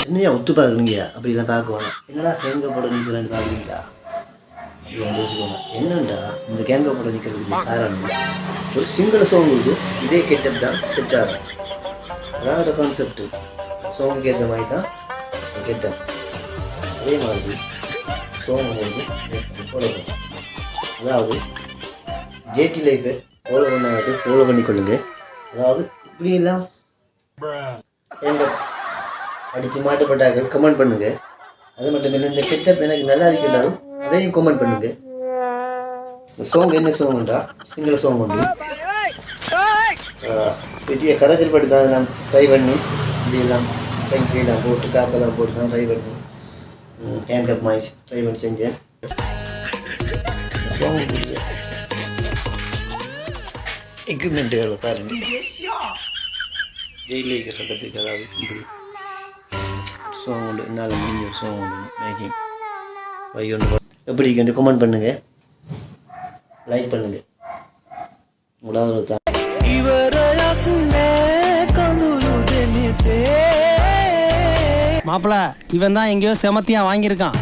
என்னையா ஒத்து பார்க்குறீங்க அப்படிலாம் பார்க்குவாங்க. என்னடா கேங்க போட நிற்கிறேன்னு பார்க்குறீங்களா? என்னண்டா இந்த கேங்க போட நிற்கிறதுக்கு காரணம் ஒரு சிங்கிள் சோங்குக்கு இதே கெட்டப் தான் செட் ஆகும். அதான் ஒரு கான்செப்ட். சோங்குக்கு ஏற்ற மாதிரி தான் கெட்டப். அதே மாதிரி சோங் வந்து ஃபாலோ பண்ணும். அதாவது ஜேடி லைஃபை ஃபாலோ பண்ணிக்கொள்ளுங்க. அதாவது இப்படியெல்லாம் எங்கள் அடித்து மாட்டுப்பட்டார்கள் கமெண்ட் பண்ணுங்க. அது மட்டும் இல்லை, இந்த கெட்டப் எனக்கு நல்லா இருக்கு எல்லாரும் அதையும் கமெண்ட் பண்ணுங்க. சோங் என்ன சோங்குன்றா சிங்கிள் சோங் உண்டு. பெரிய கரைச்சல் பட்டு தான் நான் ட்ரை பண்ணி இப்படியெல்லாம் சங்கிலாம் போட்டு காப்பெல்லாம் போட்டு தான் ட்ரை பண்ணி ஹேண்ட் மாய்ஸ் ட்ரை பண்ணி செஞ்சேன். சோங் எக்யூப்மெண்ட்டுகளை பாருங்க. டெய்லி கட்டத்துக்கு அதாவது இப்படி சோங் உண்டு. என்னால் முடிஞ்ச ஒரு சோங் உண்டு மேக்கிங் ஒன்று எப்படி கண்டு கமெண்ட் பண்ணுங்கள், லைக் பண்ணுங்கள். உடாவது தான் மாப்பிள்ள இவன் தான் எங்கேயோ செமத்தியா வாங்கியிருக்கான்.